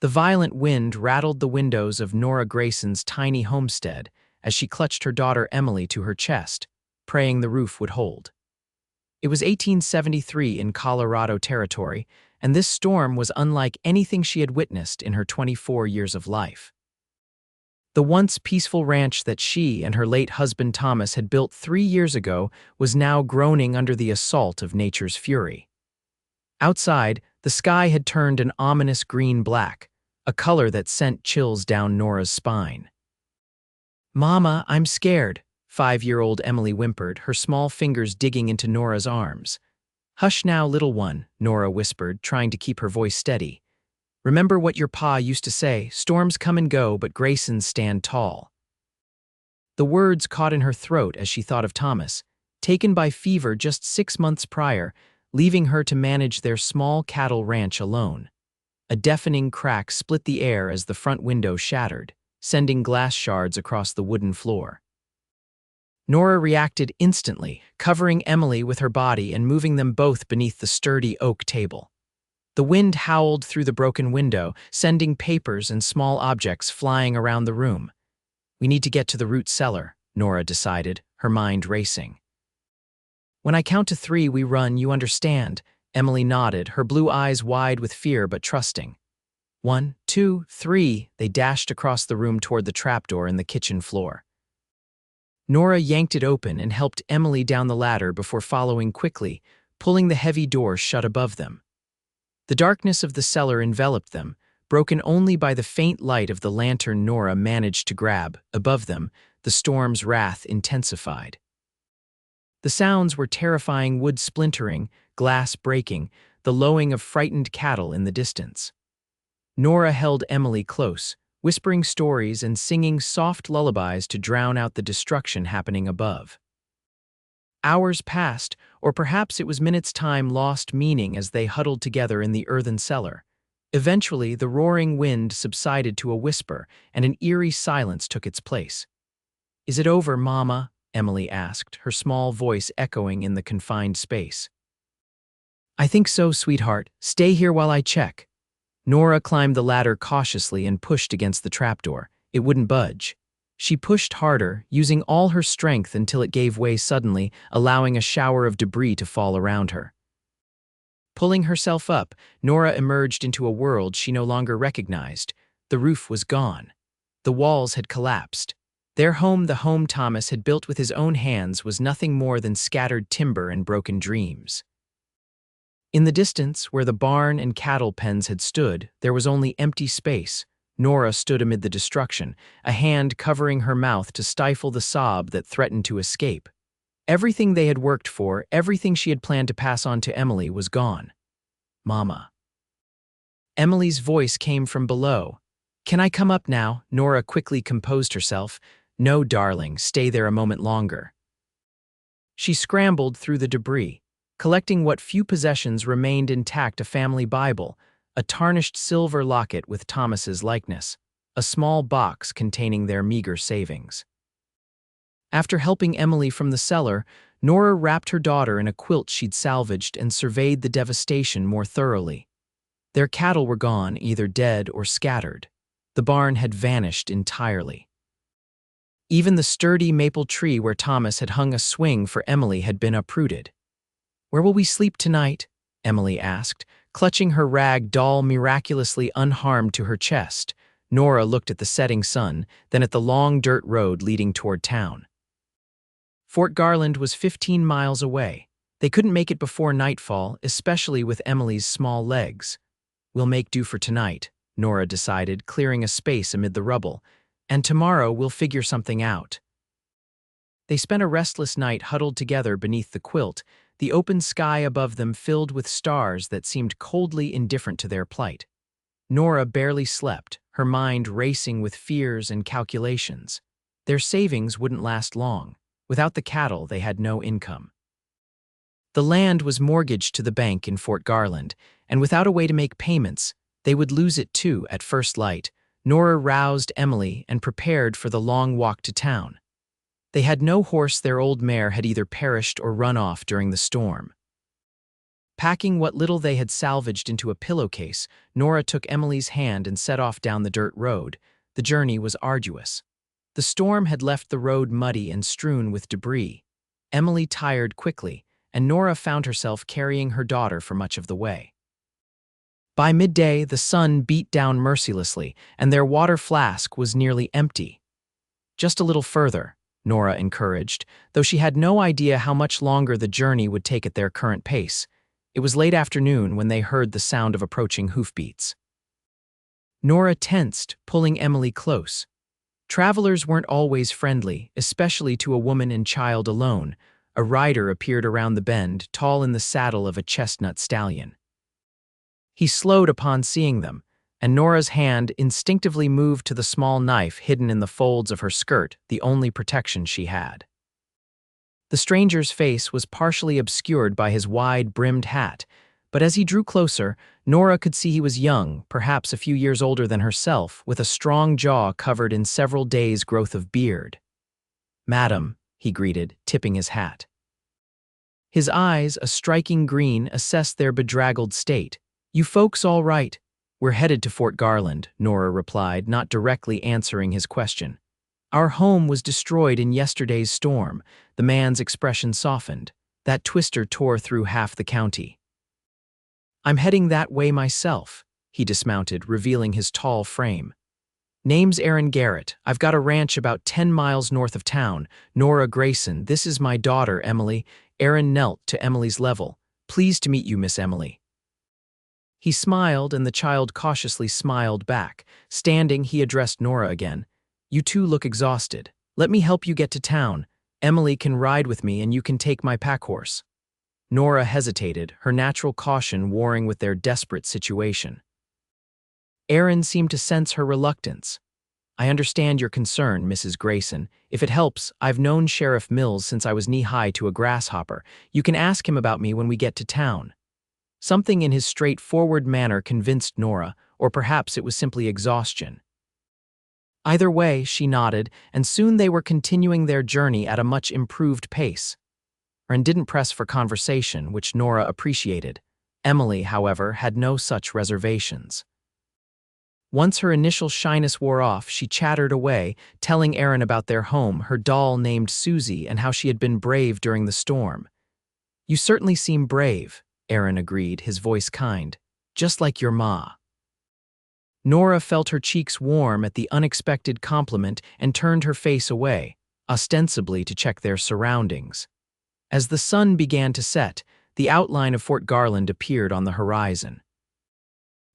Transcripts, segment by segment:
The violent wind rattled the windows of Nora Grayson's tiny homestead as she clutched her daughter Emily to her chest, praying the roof would hold. It was 1873 in Colorado territory, and this storm was unlike anything she had witnessed in her 24 years of life. The once peaceful ranch that she and her late husband Thomas had built 3 years ago was now groaning under the assault of nature's fury. Outside, the sky had turned an ominous green-black, a color that sent chills down Nora's spine. "Mama, I'm scared," 5-year-old Emily whimpered, her small fingers digging into Nora's arms. "Hush now, little one," Nora whispered, trying to keep her voice steady. "Remember what your pa used to say, storms come and go, but Graysons stand tall." The words caught in her throat as she thought of Thomas, taken by fever just 6 months prior, leaving her to manage their small cattle ranch alone. A deafening crack split the air as the front window shattered, sending glass shards across the wooden floor. Nora reacted instantly, covering Emily with her body and moving them both beneath the sturdy oak table. The wind howled through the broken window, sending papers and small objects flying around the room. "We need to get to the root cellar," Nora decided, her mind racing. "When I count to 3, we run, you understand," Emily nodded, her blue eyes wide with fear but trusting. 1, 2, 3, they dashed across the room toward the trapdoor in the kitchen floor. Nora yanked it open and helped Emily down the ladder before following quickly, pulling the heavy door shut above them. The darkness of the cellar enveloped them, broken only by the faint light of the lantern Nora managed to grab. Above them, the storm's wrath intensified. The sounds were terrifying: wood splintering, glass breaking, the lowing of frightened cattle in the distance. Nora held Emily close, whispering stories and singing soft lullabies to drown out the destruction happening above. Hours passed, or perhaps it was minutes, time lost meaning as they huddled together in the earthen cellar. Eventually, the roaring wind subsided to a whisper, and an eerie silence took its place. "Is it over, Mama?" Emily asked, her small voice echoing in the confined space. "I think so, sweetheart. Stay here while I check." Nora climbed the ladder cautiously and pushed against the trapdoor. It wouldn't budge. She pushed harder, using all her strength until it gave way suddenly, allowing a shower of debris to fall around her. Pulling herself up, Nora emerged into a world she no longer recognized. The roof was gone. The walls had collapsed. Their home, the home Thomas had built with his own hands, was nothing more than scattered timber and broken dreams. In the distance, where the barn and cattle pens had stood, there was only empty space. Nora stood amid the destruction, a hand covering her mouth to stifle the sob that threatened to escape. Everything they had worked for, everything she had planned to pass on to Emily, was gone. "Mama." Emily's voice came from below. "Can I come up now?" Nora quickly composed herself. "No, darling, stay there a moment longer." She scrambled through the debris, collecting what few possessions remained intact: a family Bible, a tarnished silver locket with Thomas's likeness, a small box containing their meager savings. After helping Emily from the cellar, Nora wrapped her daughter in a quilt she'd salvaged and surveyed the devastation more thoroughly. Their cattle were gone, either dead or scattered. The barn had vanished entirely. Even the sturdy maple tree where Thomas had hung a swing for Emily had been uprooted. "Where will we sleep tonight?" Emily asked, clutching her rag doll miraculously unharmed to her chest. Nora looked at the setting sun, then at the long dirt road leading toward town. Fort Garland was 15 miles away. They couldn't make it before nightfall, especially with Emily's small legs. "We'll make do for tonight," Nora decided, clearing a space amid the rubble. "And tomorrow we'll figure something out." They spent a restless night huddled together beneath the quilt, the open sky above them filled with stars that seemed coldly indifferent to their plight. Nora barely slept, her mind racing with fears and calculations. Their savings wouldn't last long. Without the cattle, they had no income. The land was mortgaged to the bank in Fort Garland, and without a way to make payments, they would lose it too at first light. Nora roused Emily and prepared for the long walk to town. They had no horse; their old mare had either perished or run off during the storm. Packing what little they had salvaged into a pillowcase, Nora took Emily's hand and set off down the dirt road. The journey was arduous. The storm had left the road muddy and strewn with debris. Emily tired quickly, and Nora found herself carrying her daughter for much of the way. By midday, the sun beat down mercilessly, and their water flask was nearly empty. "Just a little further," Nora encouraged, though she had no idea how much longer the journey would take at their current pace. It was late afternoon when they heard the sound of approaching hoofbeats. Nora tensed, pulling Emily close. Travelers weren't always friendly, especially to a woman and child alone. A rider appeared around the bend, tall in the saddle of a chestnut stallion. He slowed upon seeing them, and Nora's hand instinctively moved to the small knife hidden in the folds of her skirt, the only protection she had. The stranger's face was partially obscured by his wide-brimmed hat, but as he drew closer, Nora could see he was young, perhaps a few years older than herself, with a strong jaw covered in several days' growth of beard. "Madam," he greeted, tipping his hat. His eyes, a striking green, assessed their bedraggled state. "You folks all right?" "We're headed to Fort Garland," Nora replied, not directly answering his question. "Our home was destroyed in yesterday's storm." The man's expression softened. "That twister tore through half the county." "I'm heading that way myself," he dismounted, revealing his tall frame. "Name's Aaron Garrett. I've got a ranch about 10 miles north of town. Nora Grayson. This is my daughter, Emily." Aaron knelt to Emily's level. "Pleased to meet you, Miss Emily." He smiled, and the child cautiously smiled back. Standing, he addressed Nora again. "You two look exhausted. Let me help you get to town. Emily can ride with me and you can take my pack horse." Nora hesitated, her natural caution warring with their desperate situation. Aaron seemed to sense her reluctance. "I understand your concern, Mrs. Grayson. If it helps, I've known Sheriff Mills since I was knee-high to a grasshopper. You can ask him about me when we get to town." Something in his straightforward manner convinced Nora, or perhaps it was simply exhaustion. Either way, she nodded, and soon they were continuing their journey at a much improved pace. Aaron didn't press for conversation, which Nora appreciated. Emily, however, had no such reservations. Once her initial shyness wore off, she chattered away, telling Aaron about their home, her doll named Susie, and how she had been brave during the storm. "You certainly seem brave," Aaron agreed, his voice kind. "Just like your ma." Nora felt her cheeks warm at the unexpected compliment and turned her face away, ostensibly to check their surroundings. As the sun began to set, the outline of Fort Garland appeared on the horizon.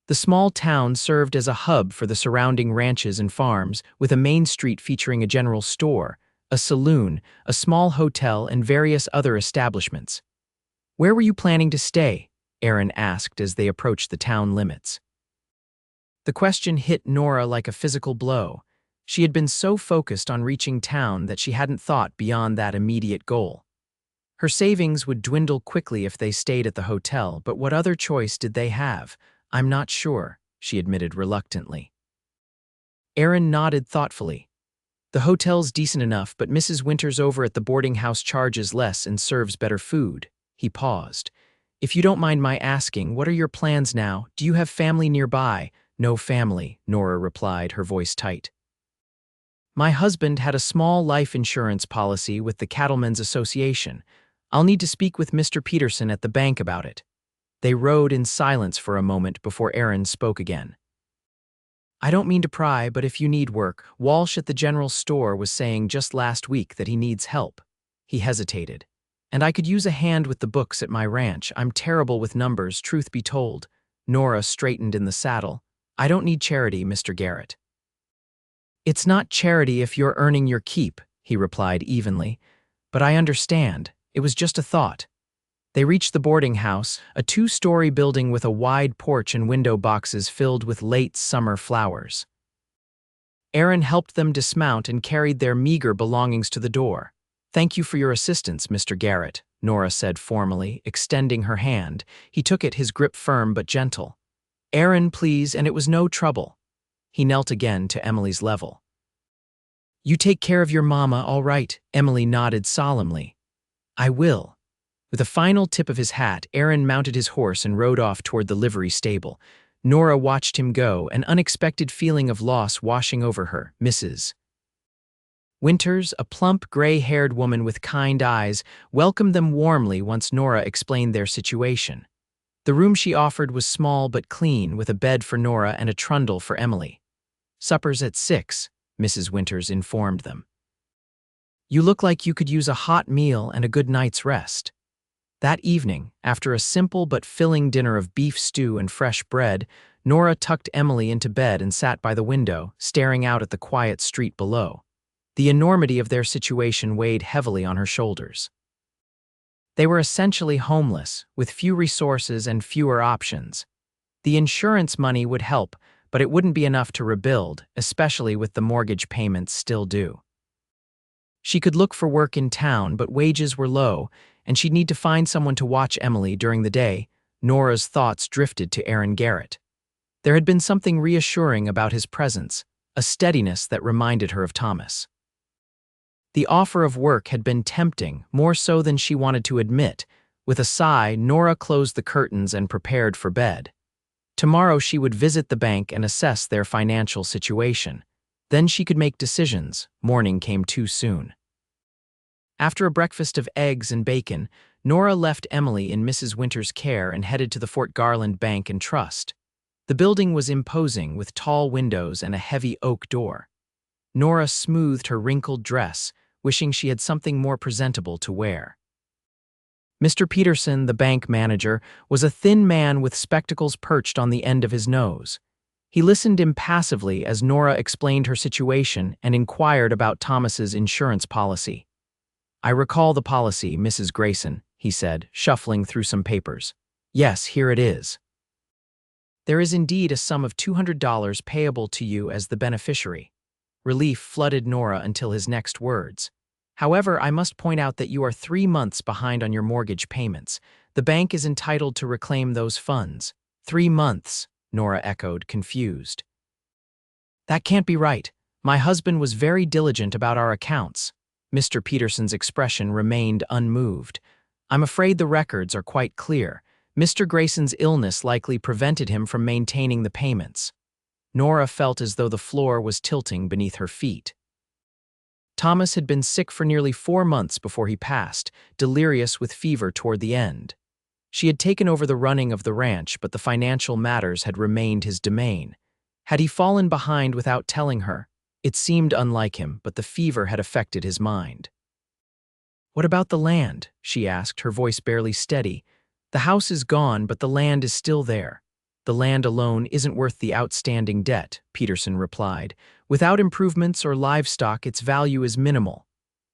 The small town served as a hub for the surrounding ranches and farms, with a main street featuring a general store, a saloon, a small hotel, and various other establishments. "Where were you planning to stay?" Aaron asked as they approached the town limits. The question hit Nora like a physical blow. She had been so focused on reaching town that she hadn't thought beyond that immediate goal. Her savings would dwindle quickly if they stayed at the hotel, but what other choice did they have? "I'm not sure," she admitted reluctantly. Aaron nodded thoughtfully. "The hotel's decent enough, but Mrs. Winters over at the boarding house charges less and serves better food." He paused. "If you don't mind my asking, what are your plans now? Do you have family nearby?" "No family," Nora replied, her voice tight. "My husband had a small life insurance policy with the Cattlemen's Association. I'll need to speak with Mr. Peterson at the bank about it." They rode in silence for a moment before Aaron spoke again. "I don't mean to pry, but if you need work, Walsh at the general store was saying just last week that he needs help." He hesitated. "And I could use a hand with the books at my ranch. I'm terrible with numbers, truth be told." Nora straightened in the saddle. "I don't need charity, Mr. Garrett." "It's not charity if you're earning your keep," he replied evenly. "But I understand. It was just a thought." They reached the boarding house, a 2-story building with a wide porch and window boxes filled with late summer flowers. Aaron helped them dismount and carried their meager belongings to the door. "Thank you for your assistance, Mr. Garrett," Nora said formally, extending her hand. He took it, his grip firm but gentle. "Aaron, please," and it was no trouble. He knelt again to Emily's level. "You take care of your mama, all right?" Emily nodded solemnly. "I will." With a final tip of his hat, Aaron mounted his horse and rode off toward the livery stable. Nora watched him go, an unexpected feeling of loss washing over her. Mrs. Winters, a plump, gray-haired woman with kind eyes, welcomed them warmly once Nora explained their situation. The room she offered was small but clean, with a bed for Nora and a trundle for Emily. "Supper's at 6, Mrs. Winters informed them. "You look like you could use a hot meal and a good night's rest." That evening, after a simple but filling dinner of beef stew and fresh bread, Nora tucked Emily into bed and sat by the window, staring out at the quiet street below. The enormity of their situation weighed heavily on her shoulders. They were essentially homeless, with few resources and fewer options. The insurance money would help, but it wouldn't be enough to rebuild, especially with the mortgage payments still due. She could look for work in town, but wages were low, and she'd need to find someone to watch Emily during the day. Nora's thoughts drifted to Aaron Garrett. There had been something reassuring about his presence, a steadiness that reminded her of Thomas. The offer of work had been tempting, more so than she wanted to admit. With a sigh, Nora closed the curtains and prepared for bed. Tomorrow she would visit the bank and assess their financial situation. Then she could make decisions. Morning came too soon. After a breakfast of eggs and bacon, Nora left Emily in Mrs. Winters' care and headed to the Fort Garland Bank and Trust. The building was imposing, with tall windows and a heavy oak door. Nora smoothed her wrinkled dress, wishing she had something more presentable to wear. Mr. Peterson, the bank manager, was a thin man with spectacles perched on the end of his nose. He listened impassively as Nora explained her situation and inquired about Thomas's insurance policy. "I recall the policy, Mrs. Grayson," he said, shuffling through some papers. "Yes, here it is. There is indeed a sum of $200 payable to you as the beneficiary." Relief flooded Nora until his next words. "However, I must point out that you are 3 months behind on your mortgage payments. The bank is entitled to reclaim those funds." 3 months, Nora echoed, confused. "That can't be right. My husband was very diligent about our accounts." Mr. Peterson's expression remained unmoved. "I'm afraid the records are quite clear. Mr. Grayson's illness likely prevented him from maintaining the payments." Nora felt as though the floor was tilting beneath her feet. Thomas had been sick for nearly 4 months before he passed, delirious with fever toward the end. She had taken over the running of the ranch, but the financial matters had remained his domain. Had he fallen behind without telling her? It seemed unlike him, but the fever had affected his mind. "What about the land?" she asked, her voice barely steady. "The house is gone, but the land is still there." "The land alone isn't worth the outstanding debt," Peterson replied. "Without improvements or livestock, its value is minimal."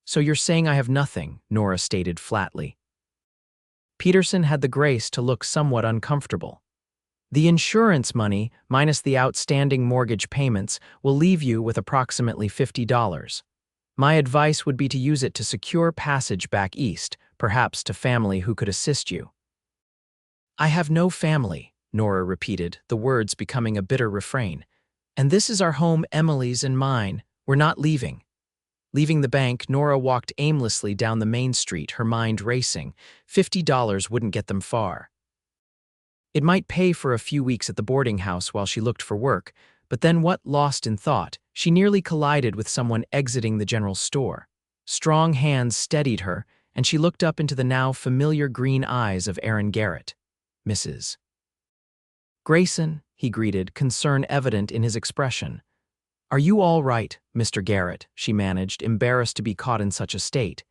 "So you're saying I have nothing," Nora stated flatly. Peterson had the grace to look somewhat uncomfortable. "The insurance money, minus the outstanding mortgage payments, will leave you with approximately $50. My advice would be to use it to secure passage back east, perhaps to family who could assist you." "I have no family," Nora repeated, the words becoming a bitter refrain. "And this is our home, Emily's and mine. We're not leaving." Leaving the bank, Nora walked aimlessly down the main street, her mind racing. $50 wouldn't get them far. It might pay for a few weeks at the boarding house while she looked for work, but then what? Lost in thought, she nearly collided with someone exiting the general store. Strong hands steadied her, and she looked up into the now familiar green eyes of Aaron Garrett. "Mrs. Grayson," he greeted, concern evident in his expression. "Are you all right, Mr. Garrett?" she managed, embarrassed to be caught in such a state.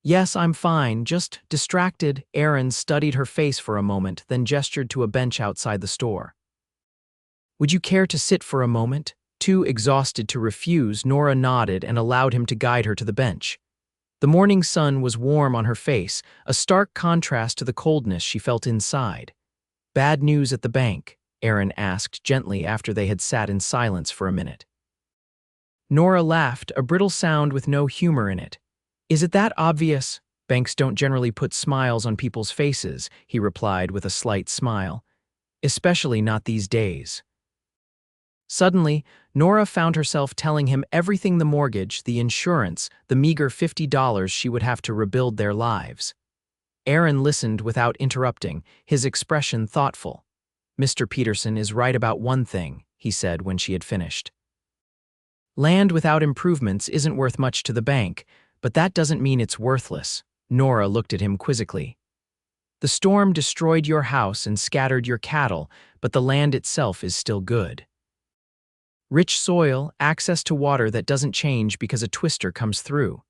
"Yes, I'm fine, just distracted." Aaron studied her face for a moment, then gestured to a bench outside the store. "Would you care to sit for a moment?" Too exhausted to refuse, Nora nodded and allowed him to guide her to the bench. The morning sun was warm on her face, a stark contrast to the coldness she felt inside. "Bad news at the bank?" Aaron asked gently after they had sat in silence for a minute. Nora laughed, a brittle sound with no humor in it. "Is it that obvious? Banks don't generally put smiles on people's faces," he replied with a slight smile. "Especially not these days." Suddenly, Nora found herself telling him everything: the mortgage, the insurance, the meager $50 she would have to rebuild their lives. Aaron listened without interrupting, his expression thoughtful. "Mr. Peterson is right about one thing," he said when she had finished. "Land without improvements isn't worth much to the bank, but that doesn't mean it's worthless." Nora looked at him quizzically. "The storm destroyed your house and scattered your cattle, but the land itself is still good. Rich soil, access to water that doesn't change because a twister comes through."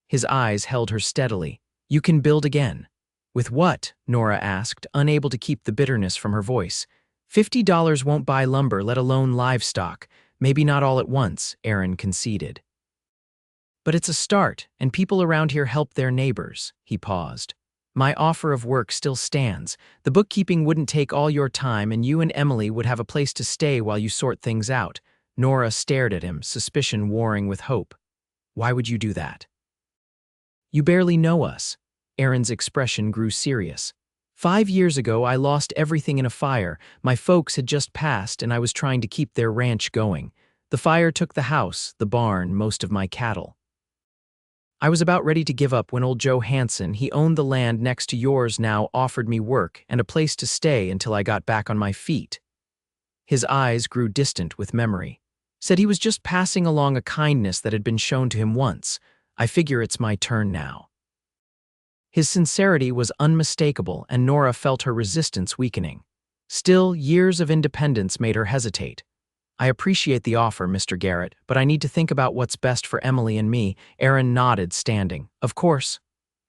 His eyes held her steadily. "You can build again." "With what?" Nora asked, unable to keep the bitterness from her voice. $50 won't buy lumber, let alone livestock. Maybe not all at once," Aaron conceded. "But it's a start, and people around here help their neighbors." He paused. "My offer of work still stands. The bookkeeping wouldn't take all your time, and you and Emily would have a place to stay while you sort things out." Nora stared at him, suspicion warring with hope. "Why would you do that?" "You barely know us." Aaron's expression grew serious. 5 years ago, I lost everything in a fire. My folks had just passed, and I was trying to keep their ranch going. The fire took the house, the barn, most of my cattle. I was about ready to give up when old Joe Hansen, he owned the land next to yours now, offered me work and a place to stay until I got back on my feet." His eyes grew distant with memory. "Said he was just passing along a kindness that had been shown to him once. I figure it's my turn now." His sincerity was unmistakable, and Nora felt her resistance weakening. Still, years of independence made her hesitate. "I appreciate the offer, Mr. Garrett, but I need to think about what's best for Emily and me." Aaron nodded, standing. "Of course.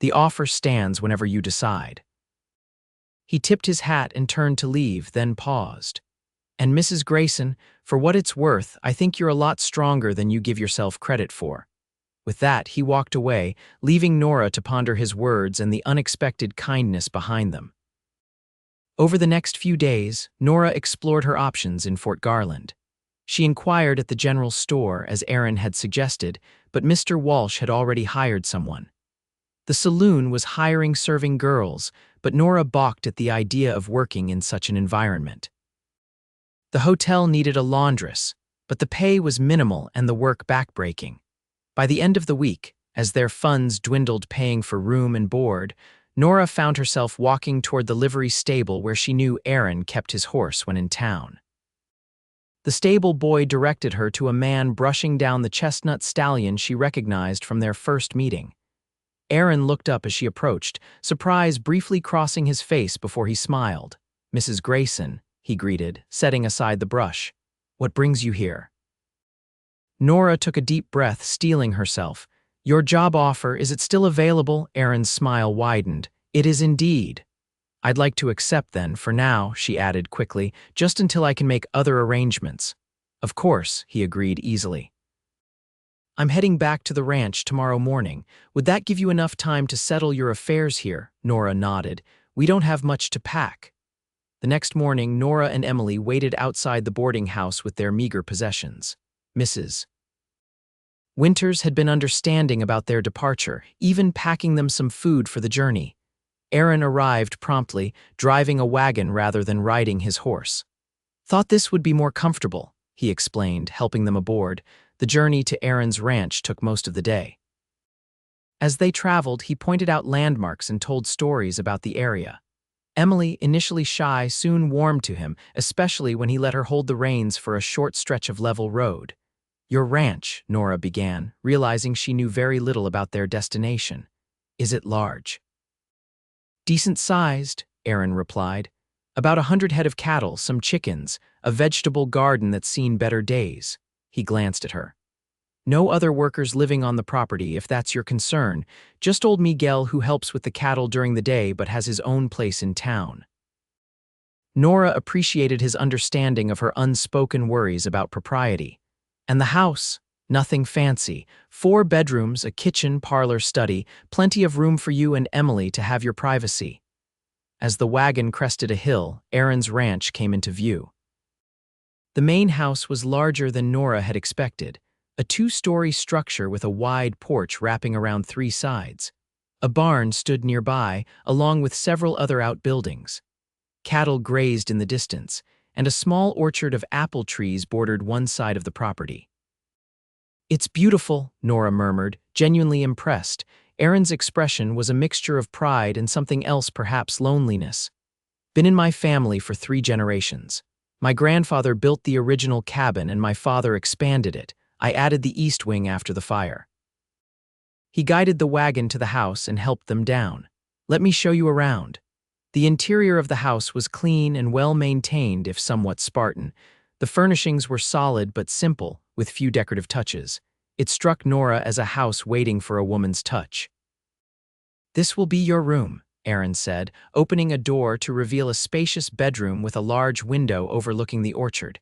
The offer stands whenever you decide." He tipped his hat and turned to leave, then paused. "And Mrs. Grayson, for what it's worth, I think you're a lot stronger than you give yourself credit for." With that, he walked away, leaving Nora to ponder his words and the unexpected kindness behind them. Over the next few days, Nora explored her options in Fort Garland. She inquired at the general store, as Aaron had suggested, but Mr. Walsh had already hired someone. The saloon was hiring serving girls, but Nora balked at the idea of working in such an environment. The hotel needed a laundress, but the pay was minimal and the work backbreaking. By the end of the week, as their funds dwindled paying for room and board, Nora found herself walking toward the livery stable where she knew Aaron kept his horse when in town. The stable boy directed her to a man brushing down the chestnut stallion she recognized from their first meeting. Aaron looked up as she approached, surprise briefly crossing his face before he smiled. "Mrs. Grayson," he greeted, setting aside the brush. "What brings you here?" Nora took a deep breath, steeling herself. "Your job offer, is it still available?" Aaron's smile widened. "It is indeed." "I'd like to accept then, for now," she added quickly, "just until I can make other arrangements." "Of course," he agreed easily. "I'm heading back to the ranch tomorrow morning. Would that give you enough time to settle your affairs here?" Nora nodded. "We don't have much to pack." The next morning, Nora and Emily waited outside the boarding house with their meager possessions. Mrs. Winters had been understanding about their departure, even packing them some food for the journey. Aaron arrived promptly, driving a wagon rather than riding his horse. "Thought this would be more comfortable," he explained, helping them aboard. The journey to Aaron's ranch took most of the day. As they traveled, he pointed out landmarks and told stories about the area. Emily, initially shy, soon warmed to him, especially when he let her hold the reins for a short stretch of level road. "Your ranch," Nora began, realizing she knew very little about their destination. "Is it large?" "Decent-sized," Aaron replied. "About 100 head of cattle, some chickens, a vegetable garden that's seen better days." He glanced at her. "No other workers living on the property, if that's your concern. Just old Miguel, who helps with the cattle during the day but has his own place in town." Nora appreciated his understanding of her unspoken worries about propriety. "And the house? Nothing fancy. 4 bedrooms, a kitchen, parlor, study, plenty of room for you and Emily to have your privacy." As the wagon crested a hill, Aaron's ranch came into view. The main house was larger than Nora had expected, a 2-story structure with a wide porch wrapping around 3 sides. A barn stood nearby, along with several other outbuildings. Cattle grazed in the distance, and a small orchard of apple trees bordered one side of the property. "It's beautiful," Nora murmured, genuinely impressed. Aaron's expression was a mixture of pride and something else, perhaps loneliness. Been in my family for 3 generations. My grandfather built the original cabin and my father expanded it. I added the east wing after the fire. He guided the wagon to the house and helped them down. Let me show you around. The interior of the house was clean and well-maintained, if somewhat Spartan. The furnishings were solid but simple, with few decorative touches. It struck Nora as a house waiting for a woman's touch. "This will be your room," Aaron said, opening a door to reveal a spacious bedroom with a large window overlooking the orchard.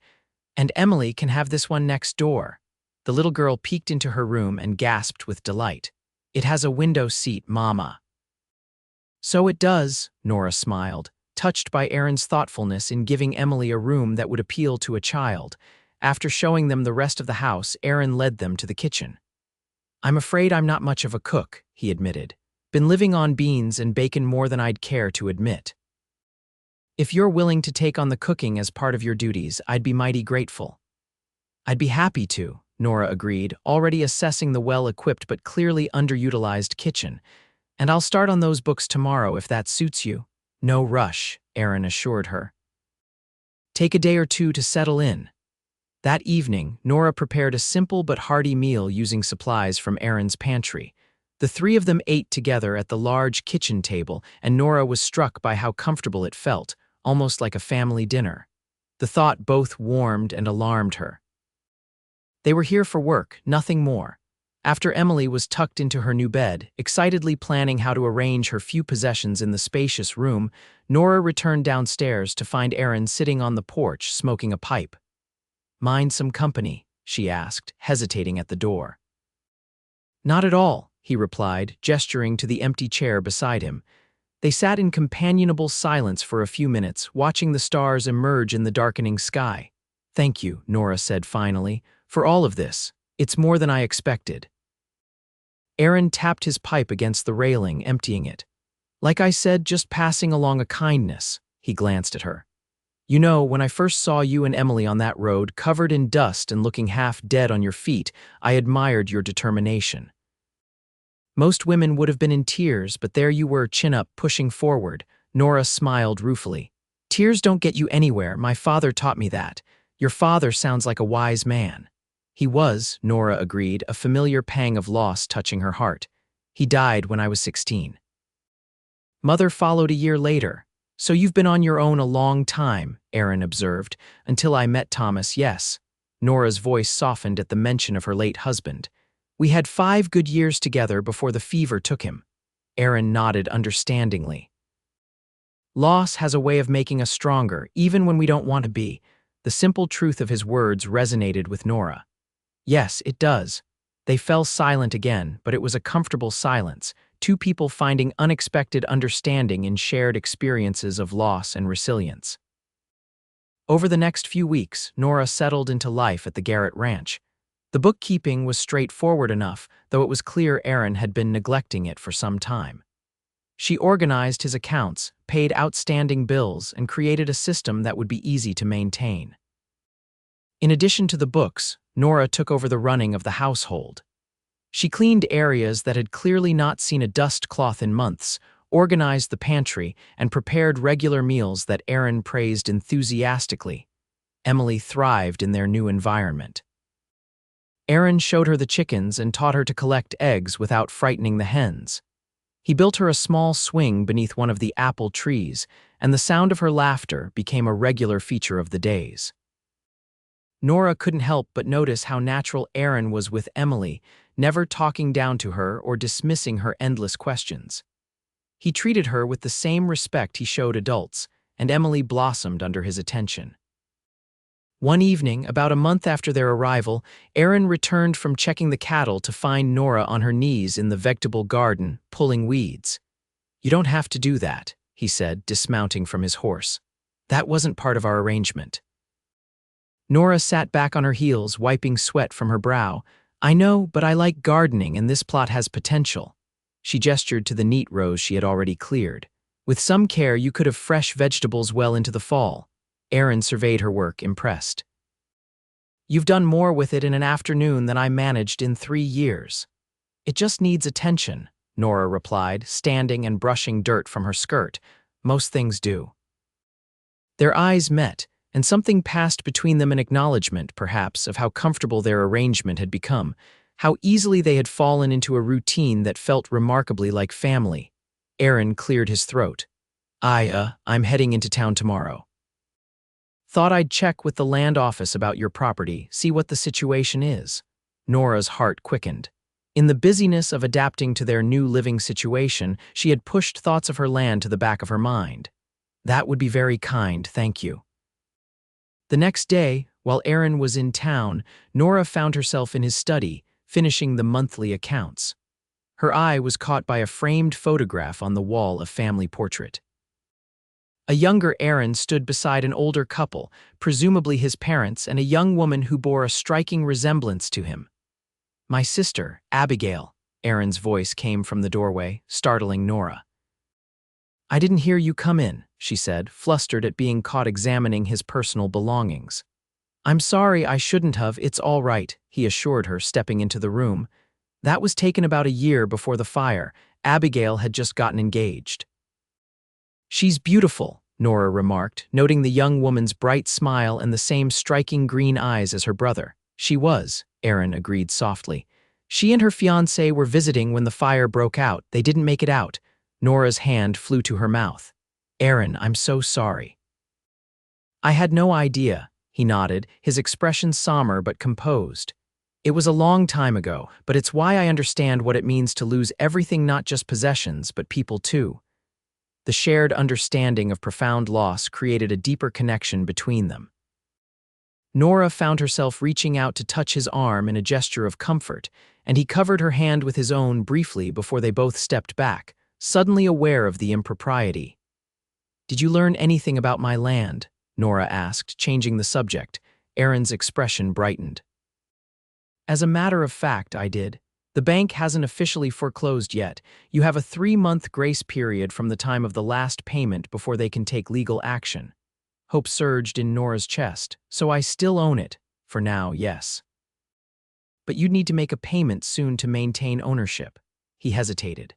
"And Emily can have this one next door." The little girl peeked into her room and gasped with delight. "It has a window seat, Mama." "So it does," Nora smiled, touched by Aaron's thoughtfulness in giving Emily a room that would appeal to a child. After showing them the rest of the house, Aaron led them to the kitchen. "I'm afraid I'm not much of a cook," he admitted. "Been living on beans and bacon more than I'd care to admit. If you're willing to take on the cooking as part of your duties, I'd be mighty grateful." "I'd be happy to," Nora agreed, already assessing the well-equipped but clearly underutilized kitchen. "And I'll start on those books tomorrow if that suits you." "No rush," Aaron assured her. "Take a day or two to settle in." That evening, Nora prepared a simple but hearty meal using supplies from Aaron's pantry. The 3 of them ate together at the large kitchen table, and Nora was struck by how comfortable it felt, almost like a family dinner. The thought both warmed and alarmed her. They were here for work, nothing more. After Emily was tucked into her new bed, excitedly planning how to arrange her few possessions in the spacious room, Nora returned downstairs to find Aaron sitting on the porch smoking a pipe. "Mind some company?" she asked, hesitating at the door. "Not at all," he replied, gesturing to the empty chair beside him. They sat in companionable silence for a few minutes, watching the stars emerge in the darkening sky. "Thank you," Nora said finally, "for all of this. It's more than I expected." Aaron tapped his pipe against the railing, emptying it. "Like I said, just passing along a kindness." He glanced at her. "You know, when I first saw you and Emily on that road, covered in dust and looking half dead on your feet, I admired your determination. Most women would have been in tears, but there you were, chin up, pushing forward." Nora smiled ruefully. "Tears don't get you anywhere. My father taught me that. Your father sounds like a wise man." "He was," Nora agreed, a familiar pang of loss touching her heart. "He died when I was 16. Mother followed a year later. So you've been on your own a long time," Aaron observed. "Until I met Thomas, yes." Nora's voice softened at the mention of her late husband. "We had 5 good years together before the fever took him." Aaron nodded understandingly. "Loss has a way of making us stronger, even when we don't want to be." The simple truth of his words resonated with Nora. "Yes, it does." They fell silent again, but it was a comfortable silence, 2 people finding unexpected understanding in shared experiences of loss and resilience. Over the next few weeks, Nora settled into life at the Garrett Ranch. The bookkeeping was straightforward enough, though it was clear Aaron had been neglecting it for some time. She organized his accounts, paid outstanding bills, and created a system that would be easy to maintain. In addition to the books, Nora took over the running of the household. She cleaned areas that had clearly not seen a dust cloth in months, organized the pantry, and prepared regular meals that Aaron praised enthusiastically. Emily thrived in their new environment. Aaron showed her the chickens and taught her to collect eggs without frightening the hens. He built her a small swing beneath one of the apple trees, and the sound of her laughter became a regular feature of the days. Nora couldn't help but notice how natural Aaron was with Emily, never talking down to her or dismissing her endless questions. He treated her with the same respect he showed adults, and Emily blossomed under his attention. One evening, about a month after their arrival, Aaron returned from checking the cattle to find Nora on her knees in the vegetable garden, pulling weeds. "You don't have to do that," he said, dismounting from his horse. "That wasn't part of our arrangement." Nora sat back on her heels, wiping sweat from her brow. "I know, but I like gardening and this plot has potential." She gestured to the neat rows she had already cleared. "With some care, you could have fresh vegetables well into the fall." Aaron surveyed her work, impressed. "You've done more with it in an afternoon than I managed in 3 years. It just needs attention." Nora replied, standing and brushing dirt from her skirt. Most things do. Their eyes met, and something passed between them, an acknowledgement, perhaps, of how comfortable their arrangement had become, how easily they had fallen into a routine that felt remarkably like family. Aaron cleared his throat. I'm heading into town tomorrow. Thought I'd check with the land office about your property, see what the situation is. Nora's heart quickened. In the busyness of adapting to their new living situation, she had pushed thoughts of her land to the back of her mind. That would be very kind, thank you. The next day, while Aaron was in town, Nora found herself in his study, finishing the monthly accounts. Her eye was caught by a framed photograph on the wall of family portrait. A younger Aaron stood beside an older couple, presumably his parents, and a young woman who bore a striking resemblance to him. "My sister, Abigail," Aaron's voice came from the doorway, startling Nora. "I didn't hear you come in," she said, flustered at being caught examining his personal belongings. "I'm sorry, I shouldn't have, it's all right," he assured her, stepping into the room. That was taken about a year before the fire. Abigail had just gotten engaged. "She's beautiful," Nora remarked, noting the young woman's bright smile and the same striking green eyes as her brother. "She was," Aaron agreed softly. "She and her fiancé were visiting when the fire broke out. They didn't make it out." Nora's hand flew to her mouth. "Aaron, I'm so sorry." "I had no idea," he nodded, his expression somber but composed. "It was a long time ago, but it's why I understand what it means to lose everything, not just possessions, but people too." The shared understanding of profound loss created a deeper connection between them. Nora found herself reaching out to touch his arm in a gesture of comfort, and he covered her hand with his own briefly before they both stepped back, suddenly aware of the impropriety. "Did you learn anything about my land?" Nora asked, changing the subject. Aaron's expression brightened. "As a matter of fact, I did. The bank hasn't officially foreclosed yet. You have a 3-month grace period from the time of the last payment before they can take legal action." Hope surged in Nora's chest. "So I still own it. For now, yes. But you'd need to make a payment soon to maintain ownership." He hesitated.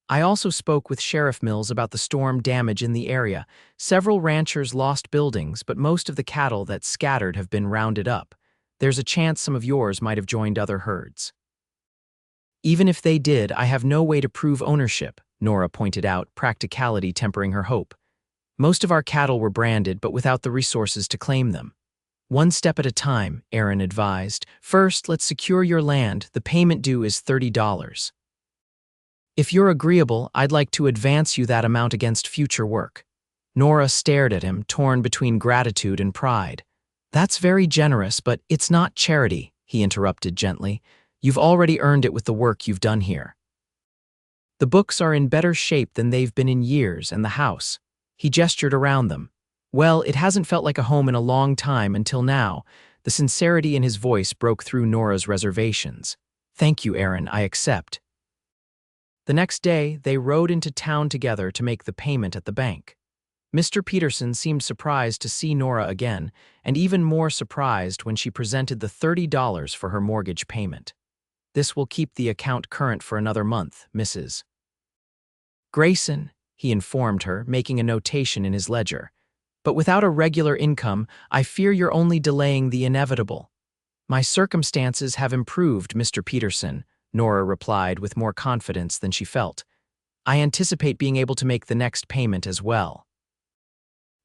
"I also spoke with Sheriff Mills about the storm damage in the area. Several ranchers lost buildings, but most of the cattle that scattered have been rounded up. There's a chance some of yours might have joined other herds." "Even if they did, I have no way to prove ownership," Nora pointed out, practicality tempering her hope. "Most of our cattle were branded, but without the resources to claim them." "One step at a time," Aaron advised. "First, let's secure your land. The payment due is $30. If you're agreeable, I'd like to advance you that amount against future work." Nora stared at him, torn between gratitude and pride. "That's very generous, but it's not charity," he interrupted gently. "You've already earned it with the work you've done here. The books are in better shape than they've been in years, and the house." He gestured around them. "Well, it hasn't felt like a home in a long time until now." The sincerity in his voice broke through Nora's reservations. "Thank you, Aaron, I accept." The next day, they rode into town together to make the payment at the bank. Mr. Peterson seemed surprised to see Nora again, and even more surprised when she presented the $30 for her mortgage payment. "This will keep the account current for another month, Mrs. Grayson," he informed her, making a notation in his ledger. "But without a regular income, I fear you're only delaying the inevitable." "My circumstances have improved, Mr. Peterson," Nora replied with more confidence than she felt. "I anticipate being able to make the next payment as well."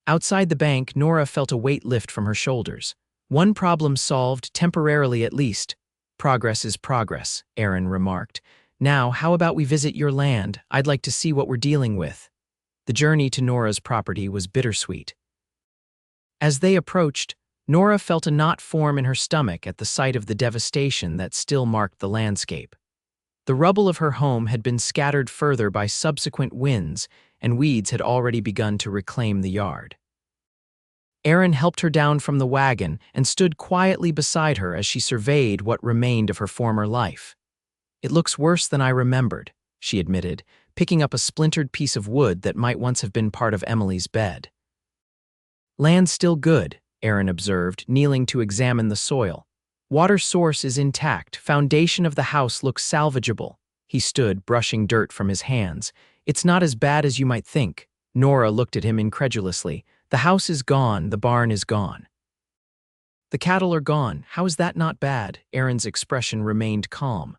Outside the bank, Nora felt a weight lift from her shoulders. One problem solved, temporarily at least. "Progress is progress," Aaron remarked. "Now, how about we visit your land? I'd like to see what we're dealing with." The journey to Nora's property was bittersweet. As they approached, Nora felt a knot form in her stomach at the sight of the devastation that still marked the landscape. The rubble of her home had been scattered further by subsequent winds, and weeds had already begun to reclaim the yard. Aaron helped her down from the wagon and stood quietly beside her as she surveyed what remained of her former life. "It looks worse than I remembered," she admitted, picking up a splintered piece of wood that might once have been part of Emily's bed. "Land's still good," Aaron observed, kneeling to examine the soil. "Water source is intact, foundation of the house looks salvageable." He stood, brushing dirt from his hands. "It's not as bad as you might think." Nora looked at him incredulously. "The house is gone, the barn is gone. The cattle are gone. How is that not bad?" Aaron's expression remained calm.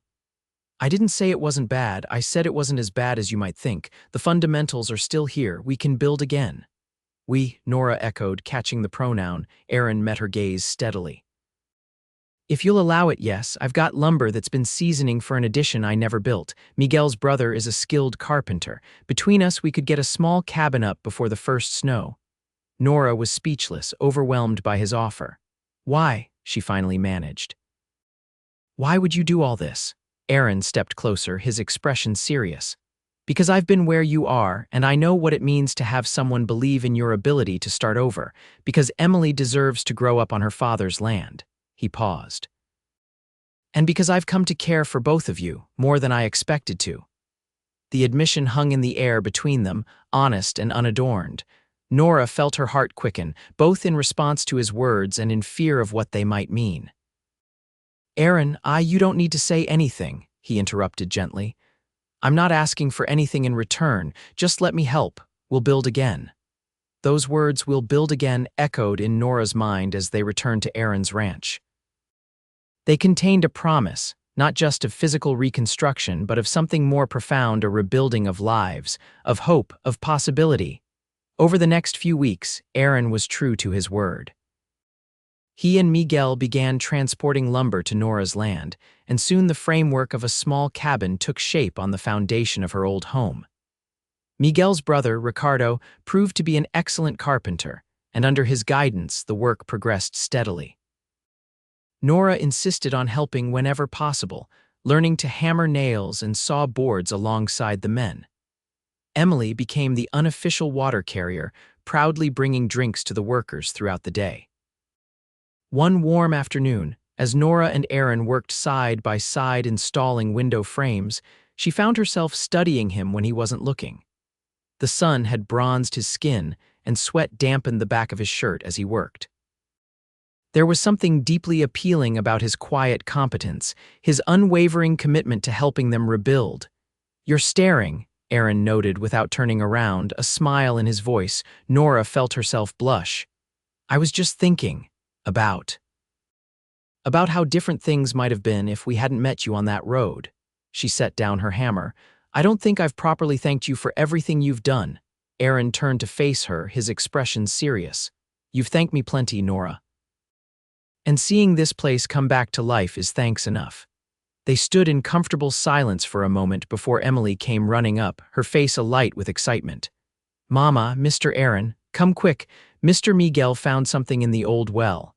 "I didn't say it wasn't bad. I said it wasn't as bad as you might think. The fundamentals are still here. We can build again." "We," Nora echoed, catching the pronoun. Aaron met her gaze steadily. "If you'll allow it, yes. I've got lumber that's been seasoning for an addition I never built. Miguel's brother is a skilled carpenter. Between us, we could get a small cabin up before the first snow." Nora was speechless, overwhelmed by his offer. "Why?" she finally managed. "Why would you do all this?" Aaron stepped closer, his expression serious. "Because I've been where you are, and I know what it means to have someone believe in your ability to start over. Because Emily deserves to grow up on her father's land." He paused. "And because I've come to care for both of you, more than I expected to." The admission hung in the air between them, honest and unadorned. Nora felt her heart quicken, both in response to his words and in fear of what they might mean. "Aaron, you don't need to say anything," he interrupted gently. "I'm not asking for anything in return. Just let me help. We'll build again." Those words, "we'll build again," echoed in Nora's mind as they returned to Aaron's ranch. They contained a promise, not just of physical reconstruction, but of something more profound, a rebuilding of lives, of hope, of possibility. Over the next few weeks, Aaron was true to his word. He and Miguel began transporting lumber to Nora's land, and soon the framework of a small cabin took shape on the foundation of her old home. Miguel's brother, Ricardo, proved to be an excellent carpenter, and under his guidance, the work progressed steadily. Nora insisted on helping whenever possible, learning to hammer nails and saw boards alongside the men. Emily became the unofficial water carrier, proudly bringing drinks to the workers throughout the day. One warm afternoon, as Nora and Aaron worked side by side installing window frames, she found herself studying him when he wasn't looking. The sun had bronzed his skin, and sweat dampened the back of his shirt as he worked. There was something deeply appealing about his quiet competence, his unwavering commitment to helping them rebuild. "You're staring," Aaron noted without turning around, a smile in his voice. Nora felt herself blush. "I was just thinking about how different things might have been if we hadn't met you on that road." She set down her hammer. "I don't think I've properly thanked you for everything you've done." Aaron turned to face her, his expression serious. "You've thanked me plenty, Nora. And seeing this place come back to life is thanks enough." They stood in comfortable silence for a moment before Emily came running up, her face alight with excitement. "Mama, Mr. Aaron, come quick. Mr. Miguel found something in the old well."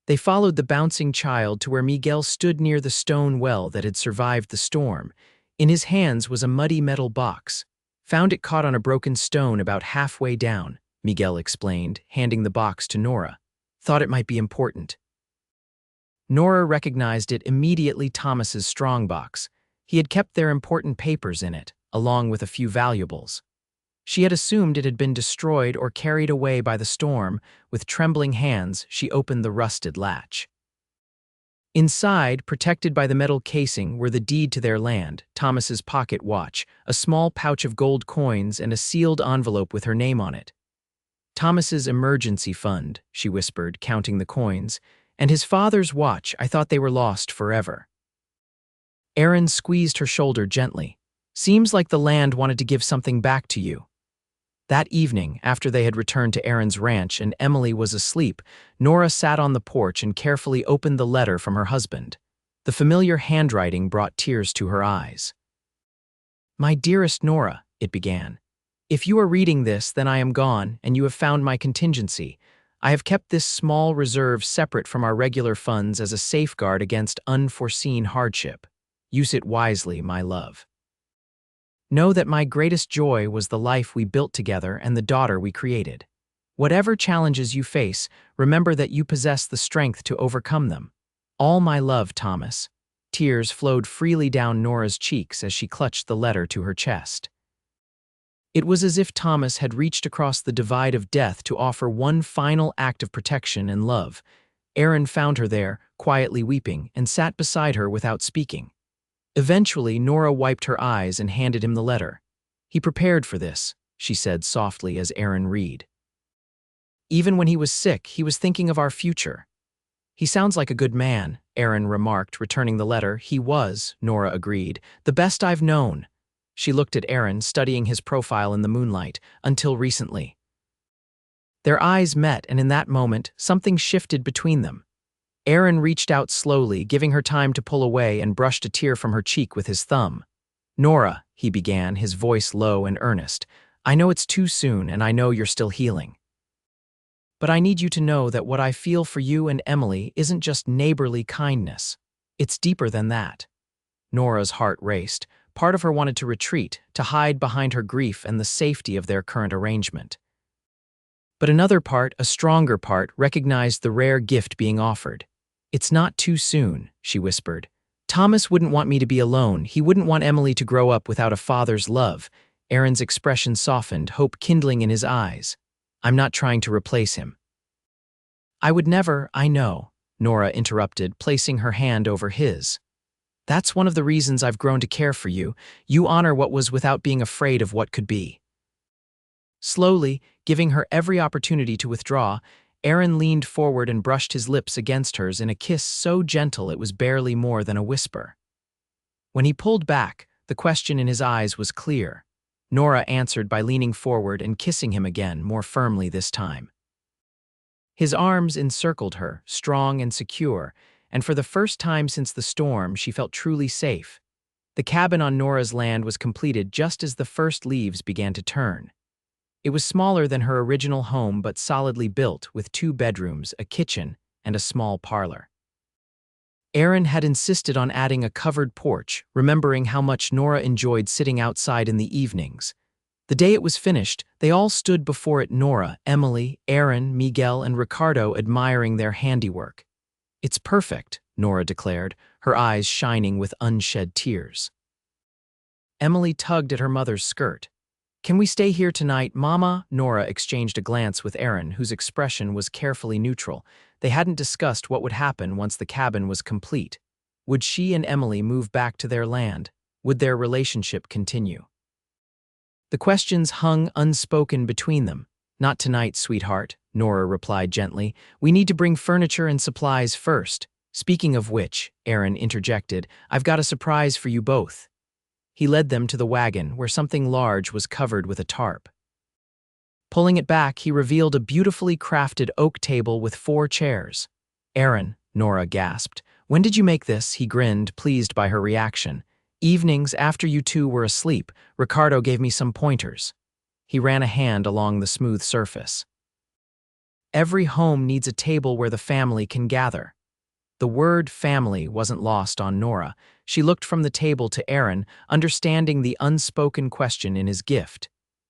They followed the bouncing child to where Miguel stood near the stone well that had survived the storm. In his hands was a muddy metal box. "Found it caught on a broken stone about halfway down," Miguel explained, handing the box to Nora. "Thought it might be important." Nora recognized it immediately, Thomas's strongbox. He had kept their important papers in it, along with a few valuables. She had assumed it had been destroyed or carried away by the storm. With trembling hands, she opened the rusted latch. Inside, protected by the metal casing, were the deed to their land, Thomas's pocket watch, a small pouch of gold coins, and a sealed envelope with her name on it. "Thomas's emergency fund," she whispered, counting the coins, "and his father's watch. I thought they were lost forever." Aaron squeezed her shoulder gently. "Seems like the land wanted to give something back to you." That evening, after they had returned to Aaron's ranch and Emily was asleep, Nora sat on the porch and carefully opened the letter from her husband. The familiar handwriting brought tears to her eyes. "My dearest Nora," it began. "If you are reading this, then I am gone, and you have found my contingency. I have kept this small reserve separate from our regular funds as a safeguard against unforeseen hardship. Use it wisely, my love. Know that my greatest joy was the life we built together and the daughter we created. Whatever challenges you face, remember that you possess the strength to overcome them. All my love, Thomas." Tears flowed freely down Nora's cheeks as she clutched the letter to her chest. It was as if Thomas had reached across the divide of death to offer one final act of protection and love. Aaron found her there, quietly weeping, and sat beside her without speaking. Eventually, Nora wiped her eyes and handed him the letter. "He prepared for this," she said softly as Aaron read. "Even when he was sick, he was thinking of our future." "He sounds like a good man," Aaron remarked, returning the letter. "He was," Nora agreed. "The best I've known." She looked at Aaron, studying his profile in the moonlight, "until recently." Their eyes met, and in that moment, something shifted between them. Aaron reached out slowly, giving her time to pull away, and brushed a tear from her cheek with his thumb. "Nora," he began, his voice low and earnest, "I know it's too soon, and I know you're still healing. But I need you to know that what I feel for you and Emily isn't just neighborly kindness. It's deeper than that." Nora's heart raced. Part of her wanted to retreat, to hide behind her grief and the safety of their current arrangement. But another part, a stronger part, recognized the rare gift being offered. "It's not too soon," she whispered. "Thomas wouldn't want me to be alone. He wouldn't want Emily to grow up without a father's love." Aaron's expression softened, hope kindling in his eyes. "I'm not trying to replace him." "I would never, I know," Nora interrupted, placing her hand over his. "That's one of the reasons I've grown to care for you. You honor what was without being afraid of what could be." Slowly, giving her every opportunity to withdraw, Aaron leaned forward and brushed his lips against hers in a kiss so gentle it was barely more than a whisper. When he pulled back, the question in his eyes was clear. Nora answered by leaning forward and kissing him again, more firmly this time. His arms encircled her, strong and secure, and for the first time since the storm, she felt truly safe. The cabin on Nora's land was completed just as the first leaves began to turn. It was smaller than her original home but solidly built, with 2 bedrooms, a kitchen, and a small parlor. Aaron had insisted on adding a covered porch, remembering how much Nora enjoyed sitting outside in the evenings. The day it was finished, they all stood before it, Nora, Emily, Aaron, Miguel, and Ricardo, admiring their handiwork. "It's perfect," Nora declared, her eyes shining with unshed tears. Emily tugged at her mother's skirt. "Can we stay here tonight, Mama?" Nora exchanged a glance with Aaron, whose expression was carefully neutral. They hadn't discussed what would happen once the cabin was complete. Would she and Emily move back to their land? Would their relationship continue? The questions hung unspoken between them. "Not tonight, sweetheart," Nora replied gently. "We need to bring furniture and supplies first. Speaking of which," Aaron interjected, "I've got a surprise for you both." He led them to the wagon, where something large was covered with a tarp. Pulling it back, he revealed a beautifully crafted oak table with 4 chairs. "Aaron," Nora gasped. "When did you make this?" He grinned, pleased by her reaction. "Evenings after you two were asleep, Ricardo gave me some pointers." He ran a hand along the smooth surface. "Every home needs a table where the family can gather." The word family wasn't lost on Nora. She looked from the table to Aaron, understanding the unspoken question in his gift.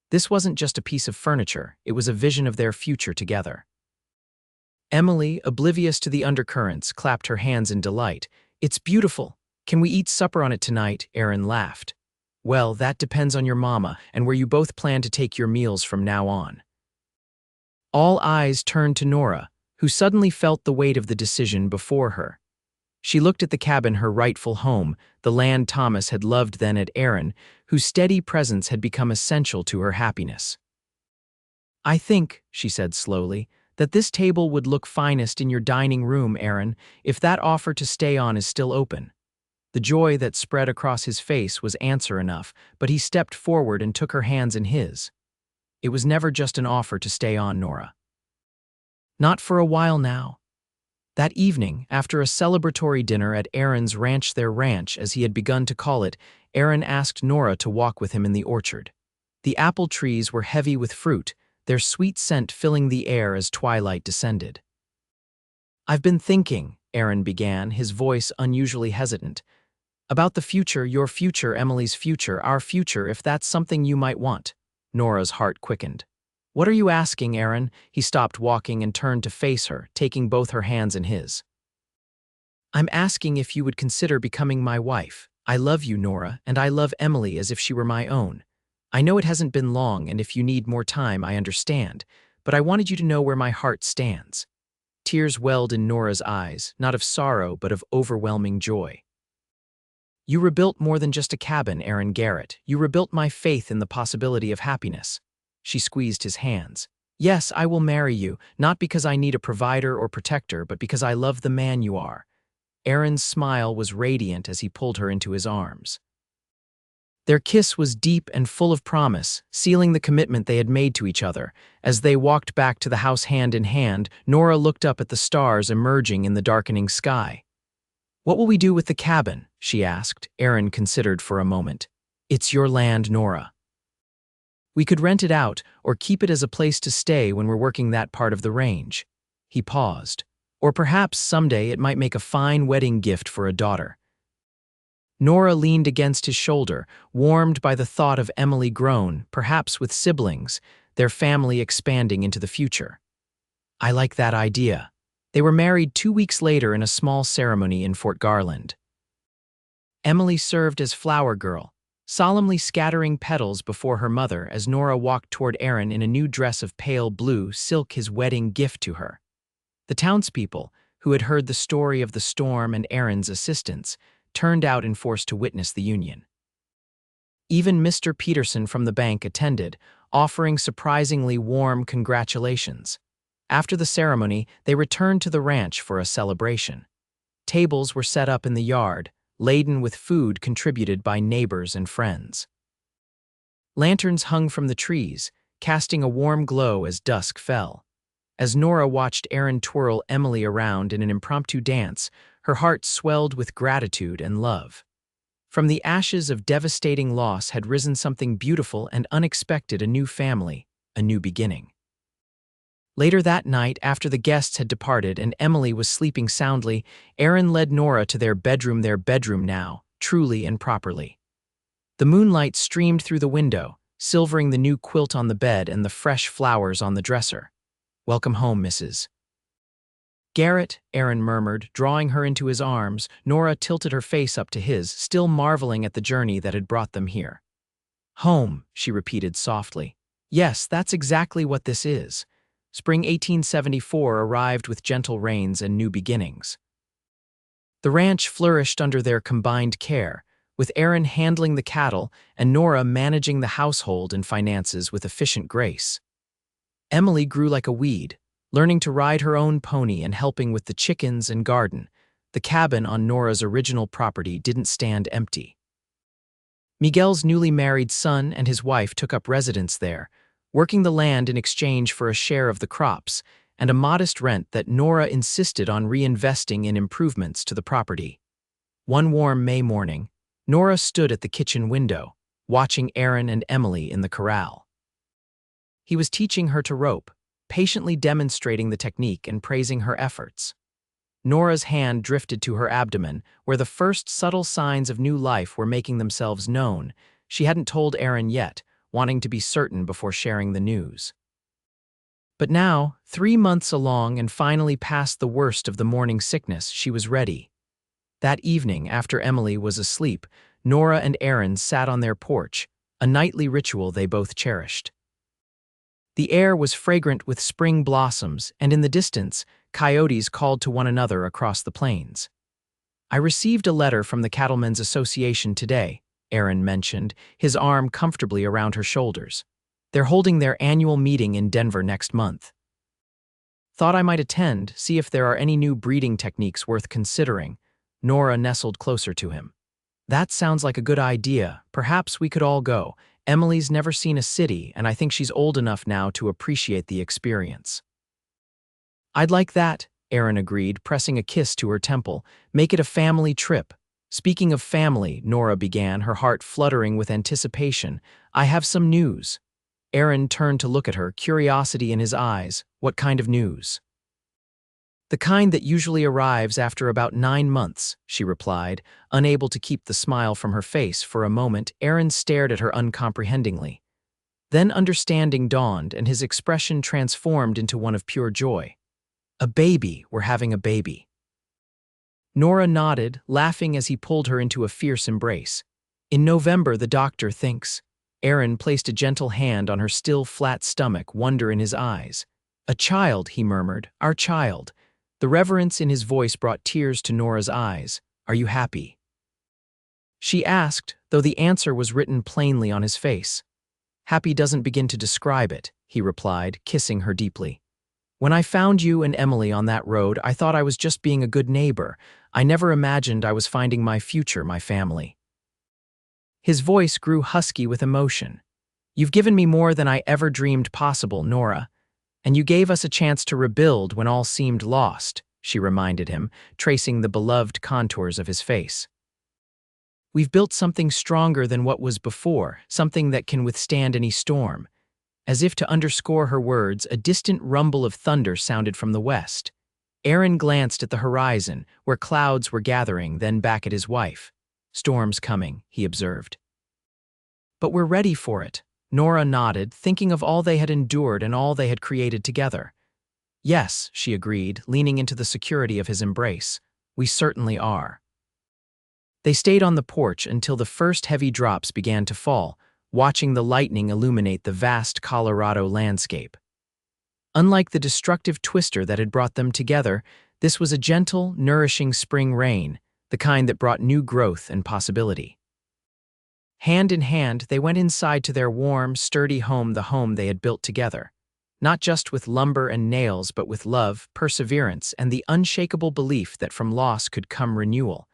This wasn't just a piece of furniture, it was a vision of their future together. Emily, oblivious to the undercurrents, clapped her hands in delight. "It's beautiful. Can we eat supper on it tonight?" Aaron laughed. "Well, that depends on your mama and where you both plan to take your meals from now on." All eyes turned to Nora, who suddenly felt the weight of the decision before her. She looked at the cabin, her rightful home, the land Thomas had loved then at Aaron, whose steady presence had become essential to her happiness. "I think," she said slowly, "that this table would look finest in your dining room, Aaron, if that offer to stay on is still open." The joy that spread across his face was answer enough, but he stepped forward and took her hands in his. "It was never just an offer to stay on, Nora. Not for a while now." That evening, after a celebratory dinner at Aaron's ranch, their ranch, as he had begun to call it, Aaron asked Nora to walk with him in the orchard. The apple trees were heavy with fruit, their sweet scent filling the air as twilight descended. "I've been thinking," Aaron began, his voice unusually hesitant, "about the future, your future, Emily's future, our future, if that's something you might want." Nora's heart quickened. "What are you asking, Aaron?" He stopped walking and turned to face her, taking both her hands in his. "I'm asking if you would consider becoming my wife. I love you, Nora, and I love Emily as if she were my own. I know it hasn't been long, and if you need more time, I understand, but I wanted you to know where my heart stands." Tears welled in Nora's eyes, not of sorrow but of overwhelming joy. You rebuilt more than just a cabin, Aaron Garrett. You rebuilt my faith in the possibility of happiness. She squeezed his hands. Yes, I will marry you, not because I need a provider or protector, but because I love the man you are. Aaron's smile was radiant as he pulled her into his arms. Their kiss was deep and full of promise, sealing the commitment they had made to each other. As they walked back to the house hand in hand, Nora looked up at the stars emerging in the darkening sky. "What will we do with the cabin?" she asked. Aaron considered for a moment. "It's your land, Nora. We could rent it out or keep it as a place to stay when we're working that part of the range." He paused. "Or perhaps someday it might make a fine wedding gift for a daughter." Nora leaned against his shoulder, warmed by the thought of Emily grown, perhaps with siblings, their family expanding into the future. "I like that idea." They were married 2 weeks later in a small ceremony in Fort Garland. Emily served as flower girl, solemnly scattering petals before her mother as Nora walked toward Aaron in a new dress of pale blue silk, his wedding gift to her. The townspeople, who had heard the story of the storm and Aaron's assistance, turned out in force to witness the union. Even Mr. Peterson from the bank attended, offering surprisingly warm congratulations. After the ceremony, they returned to the ranch for a celebration. Tables were set up in the yard, laden with food contributed by neighbors and friends. Lanterns hung from the trees, casting a warm glow as dusk fell. As Nora watched Aaron twirl Emily around in an impromptu dance, her heart swelled with gratitude and love. From the ashes of devastating loss had risen something beautiful and unexpected, a new family, a new beginning. Later that night, after the guests had departed and Emily was sleeping soundly, Aaron led Nora to their bedroom now, truly and properly. The moonlight streamed through the window, silvering the new quilt on the bed and the fresh flowers on the dresser. "Welcome home, Mrs. Garrett," Aaron murmured, drawing her into his arms. Nora tilted her face up to his, still marveling at the journey that had brought them here. "Home," she repeated softly. "Yes, that's exactly what this is." Spring 1874 arrived with gentle rains and new beginnings. The ranch flourished under their combined care, with Aaron handling the cattle and Nora managing the household and finances with efficient grace. Emily grew like a weed, learning to ride her own pony and helping with the chickens and garden. The cabin on Nora's original property didn't stand empty. Miguel's newly married son and his wife took up residence there, working the land in exchange for a share of the crops and a modest rent that Nora insisted on reinvesting in improvements to the property. One warm May morning, Nora stood at the kitchen window, watching Aaron and Emily in the corral. He was teaching her to rope, patiently demonstrating the technique and praising her efforts. Nora's hand drifted to her abdomen, where the first subtle signs of new life were making themselves known. She hadn't told Aaron yet, wanting to be certain before sharing the news. But now, 3 months along and finally past the worst of the morning sickness, she was ready. That evening, after Emily was asleep, Nora and Aaron sat on their porch, a nightly ritual they both cherished. The air was fragrant with spring blossoms, and in the distance, coyotes called to one another across the plains. "I received a letter from the Cattlemen's Association today," Aaron mentioned, his arm comfortably around her shoulders. "They're holding their annual meeting in Denver next month. Thought I might attend, see if there are any new breeding techniques worth considering." Nora nestled closer to him. "That sounds like a good idea. Perhaps we could all go. Emily's never seen a city, and I think she's old enough now to appreciate the experience." "I'd like that," Aaron agreed, pressing a kiss to her temple. "Make it a family trip." "Speaking of family," Nora began, her heart fluttering with anticipation, "I have some news." Aaron turned to look at her, curiosity in his eyes. "What kind of news?" "The kind that usually arrives after about 9 months," she replied, unable to keep the smile from her face. For a moment, Aaron stared at her uncomprehendingly. Then understanding dawned, and his expression transformed into one of pure joy. "A baby, we're having a baby." Nora nodded, laughing as he pulled her into a fierce embrace. "In November, the doctor thinks." Aaron placed a gentle hand on her still flat stomach, wonder in his eyes. "A child," he murmured, "our child." The reverence in his voice brought tears to Nora's eyes. "Are you happy?" She asked, though the answer was written plainly on his face. Happy doesn't begin to describe it, he replied, kissing her deeply. When I found you and Emily on that road, I thought I was just being a good neighbor. I never imagined I was finding my future, my family. His voice grew husky with emotion. You've given me more than I ever dreamed possible, Nora. And you gave us a chance to rebuild when all seemed lost, she reminded him, tracing the beloved contours of his face. We've built something stronger than what was before, something that can withstand any storm. As if to underscore her words, a distant rumble of thunder sounded from the west. Aaron glanced at the horizon, where clouds were gathering, then back at his wife. Storm's coming, he observed. But we're ready for it, Nora nodded, thinking of all they had endured and all they had created together. Yes, she agreed, leaning into the security of his embrace. We certainly are. They stayed on the porch until the first heavy drops began to fall, watching the lightning illuminate the vast Colorado landscape. Unlike the destructive twister that had brought them together, this was a gentle, nourishing spring rain, the kind that brought new growth and possibility. Hand in hand, they went inside to their warm, sturdy home, the home they had built together. Not just with lumber and nails, but with love, perseverance, and the unshakable belief that from loss could come renewal,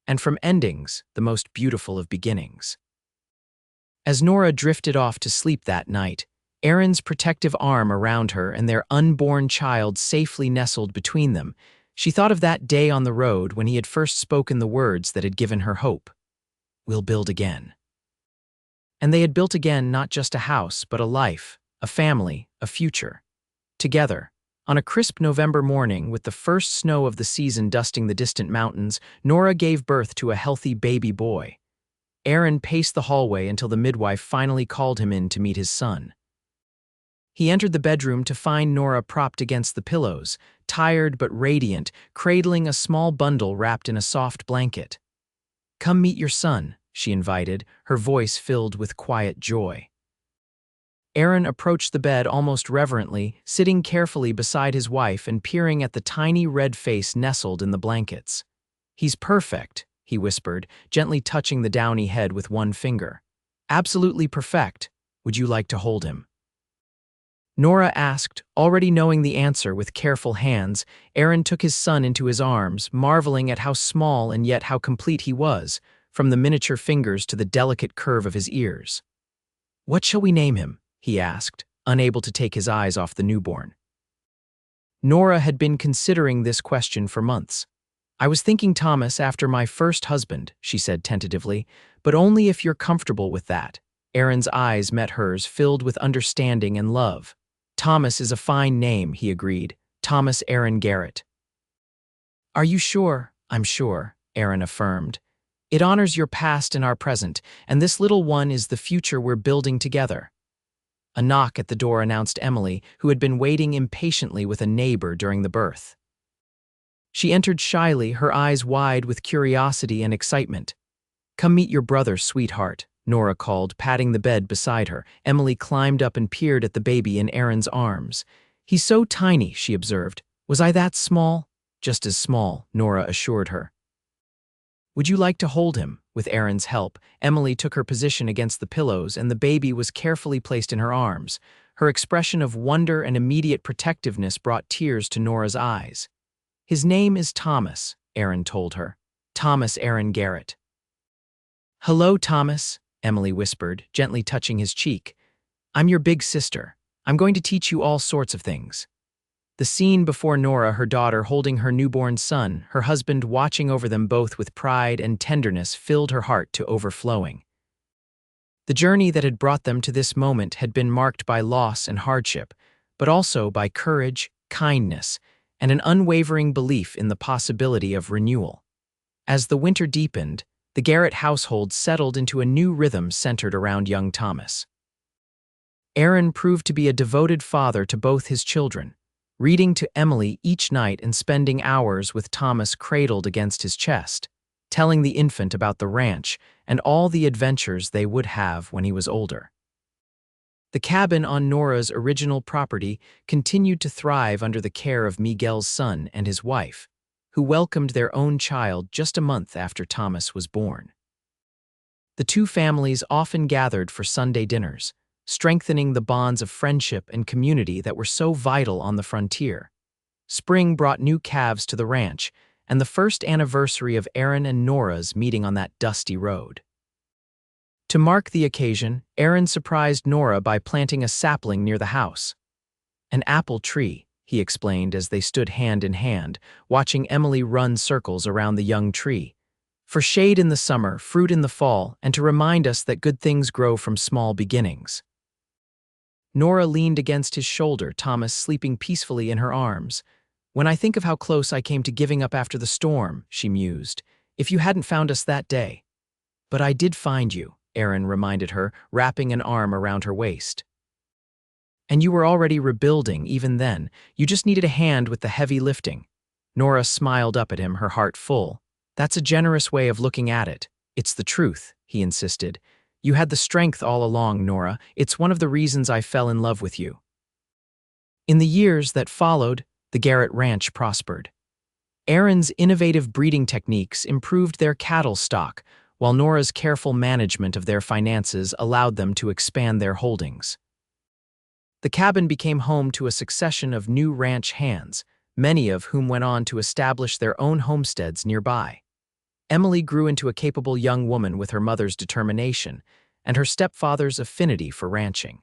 and from endings, the most beautiful of beginnings. As Nora drifted off to sleep that night, Aaron's protective arm around her and their unborn child safely nestled between them, she thought of that day on the road when he had first spoken the words that had given her hope. We'll build again. And they had built again not just a house, but a life, a family, a future. Together, on a crisp November morning, with the first snow of the season dusting the distant mountains, Nora gave birth to a healthy baby boy. Aaron paced the hallway until the midwife finally called him in to meet his son. He entered the bedroom to find Nora propped against the pillows, tired but radiant, cradling a small bundle wrapped in a soft blanket. Come meet your son, she invited, her voice filled with quiet joy. Aaron approached the bed almost reverently, sitting carefully beside his wife and peering at the tiny red face nestled in the blankets. He's perfect, he whispered, gently touching the downy head with one finger. Absolutely perfect. Would you like to hold him? Nora asked, already knowing the answer with careful hands. Aaron took his son into his arms, marveling at how small and yet how complete he was, from the miniature fingers to the delicate curve of his ears. What shall we name him? He asked, unable to take his eyes off the newborn. Nora had been considering this question for months. I was thinking Thomas after my first husband, she said tentatively, but only if you're comfortable with that. Aaron's eyes met hers, filled with understanding and love. Thomas is a fine name, he agreed. Thomas Aaron Garrett. Are you sure? I'm sure, Aaron affirmed. It honors your past and our present, and this little one is the future we're building together. A knock at the door announced Emily, who had been waiting impatiently with a neighbor during the birth. She entered shyly, her eyes wide with curiosity and excitement. Come meet your brother, sweetheart, Nora called, patting the bed beside her. Emily climbed up and peered at the baby in Aaron's arms. He's so tiny, she observed. Was I that small? Just as small, Nora assured her. Would you like to hold him? With Aaron's help, Emily took her position against the pillows and the baby was carefully placed in her arms. Her expression of wonder and immediate protectiveness brought tears to Nora's eyes. His name is Thomas, Aaron told her. Thomas Aaron Garrett. Hello, Thomas, Emily whispered, gently touching his cheek. I'm your big sister. I'm going to teach you all sorts of things. The scene before Nora, her daughter, holding her newborn son, her husband watching over them both with pride and tenderness, filled her heart to overflowing. The journey that had brought them to this moment had been marked by loss and hardship, but also by courage, kindness, and an unwavering belief in the possibility of renewal. As the winter deepened, the Garrett household settled into a new rhythm centered around young Thomas. Aaron proved to be a devoted father to both his children, reading to Emily each night and spending hours with Thomas cradled against his chest, telling the infant about the ranch and all the adventures they would have when he was older. The cabin on Nora's original property continued to thrive under the care of Miguel's son and his wife, who welcomed their own child just a month after Thomas was born. The two families often gathered for Sunday dinners, strengthening the bonds of friendship and community that were so vital on the frontier. Spring brought new calves to the ranch, and the first anniversary of Aaron and Nora's meeting on that dusty road. To mark the occasion, Aaron surprised Nora by planting a sapling near the house. "An apple tree," he explained as they stood hand in hand, watching Emily run circles around the young tree. "For shade in the summer, fruit in the fall, and to remind us that good things grow from small beginnings." Nora leaned against his shoulder, Thomas sleeping peacefully in her arms. "When I think of how close I came to giving up after the storm," she mused, "if you hadn't found us that day." "But I did find you," Aaron reminded her, wrapping an arm around her waist. "And you were already rebuilding even then. You just needed a hand with the heavy lifting." Nora smiled up at him, her heart full. "That's a generous way of looking at it. It's the truth," he insisted. "You had the strength all along, Nora. It's one of the reasons I fell in love with you." In the years that followed, the Garrett Ranch prospered. Aaron's innovative breeding techniques improved their cattle stock, while Nora's careful management of their finances allowed them to expand their holdings. The cabin became home to a succession of new ranch hands, many of whom went on to establish their own homesteads nearby. Emily grew into a capable young woman with her mother's determination and her stepfather's affinity for ranching.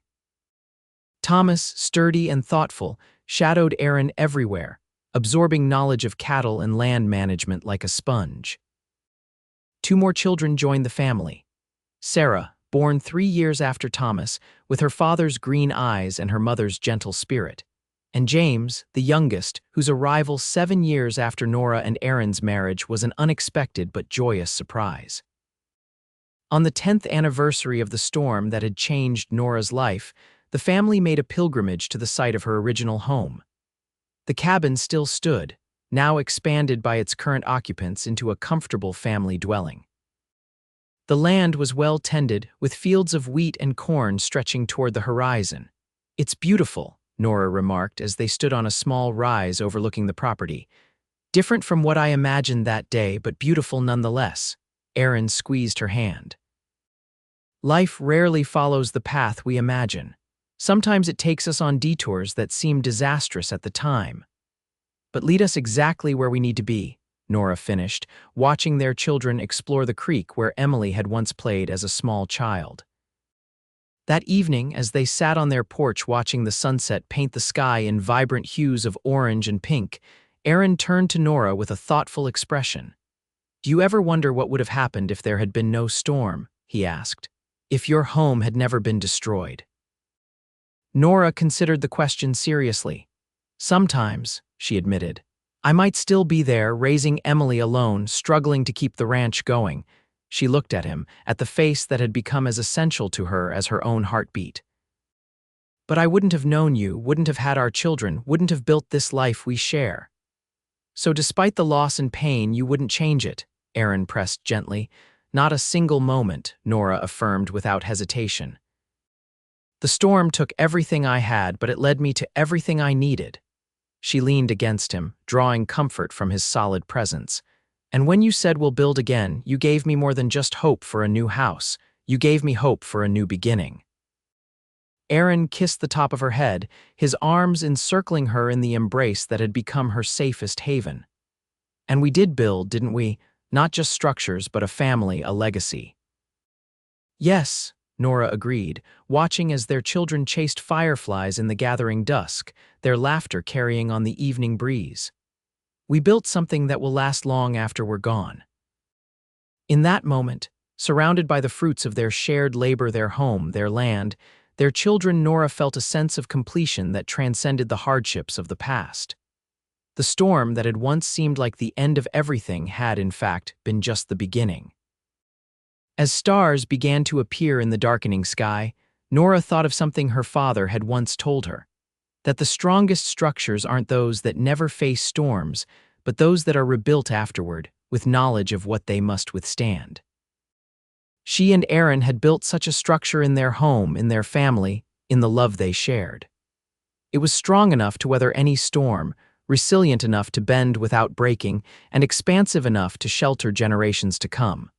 Thomas, sturdy and thoughtful, shadowed Aaron everywhere, absorbing knowledge of cattle and land management like a sponge. Two more children joined the family. Sarah, born 3 years after Thomas, with her father's green eyes and her mother's gentle spirit, and James, the youngest, whose arrival 7 years after Nora and Aaron's marriage was an unexpected but joyous surprise. On the 10th anniversary of the storm that had changed Nora's life, the family made a pilgrimage to the site of her original home. The cabin still stood, now expanded by its current occupants into a comfortable family dwelling. The land was well tended, with fields of wheat and corn stretching toward the horizon. "It's beautiful," Nora remarked as they stood on a small rise overlooking the property. "Different from what I imagined that day, but beautiful nonetheless." Aaron squeezed her hand. "Life rarely follows the path we imagine. Sometimes it takes us on detours that seem disastrous at the time, but lead us exactly where we need to be," Nora finished, watching their children explore the creek where Emily had once played as a small child. That evening, as they sat on their porch watching the sunset paint the sky in vibrant hues of orange and pink, Aaron turned to Nora with a thoughtful expression. "Do you ever wonder what would have happened if there had been no storm?" he asked. "If your home had never been destroyed?" Nora considered the question seriously. "Sometimes," she admitted. "I might still be there, raising Emily alone, struggling to keep the ranch going." She looked at him, at the face that had become as essential to her as her own heartbeat. "But I wouldn't have known you, wouldn't have had our children, wouldn't have built this life we share." "So despite the loss and pain, you wouldn't change it," Aaron pressed gently. "Not a single moment," Nora affirmed without hesitation. "The storm took everything I had, but it led me to everything I needed." She leaned against him, drawing comfort from his solid presence. "And when you said we'll build again, you gave me more than just hope for a new house. You gave me hope for a new beginning." Aaron kissed the top of her head, his arms encircling her in the embrace that had become her safest haven. "And we did build, didn't we? Not just structures, but a family, a legacy." "Yes," Nora agreed, watching as their children chased fireflies in the gathering dusk, their laughter carrying on the evening breeze. "We built something that will last long after we're gone." In that moment, surrounded by the fruits of their shared labor, their home, their land, their children, Nora felt a sense of completion that transcended the hardships of the past. The storm that had once seemed like the end of everything had, in fact, been just the beginning. As stars began to appear in the darkening sky, Nora thought of something her father had once told her, that the strongest structures aren't those that never face storms, but those that are rebuilt afterward, with knowledge of what they must withstand. She and Aaron had built such a structure in their home, in their family, in the love they shared. It was strong enough to weather any storm, resilient enough to bend without breaking, and expansive enough to shelter generations to come.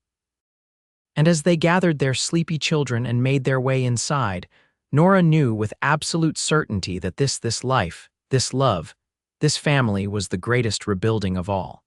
And as they gathered their sleepy children and made their way inside, Nora knew with absolute certainty that this life, this love, this family was the greatest rebuilding of all.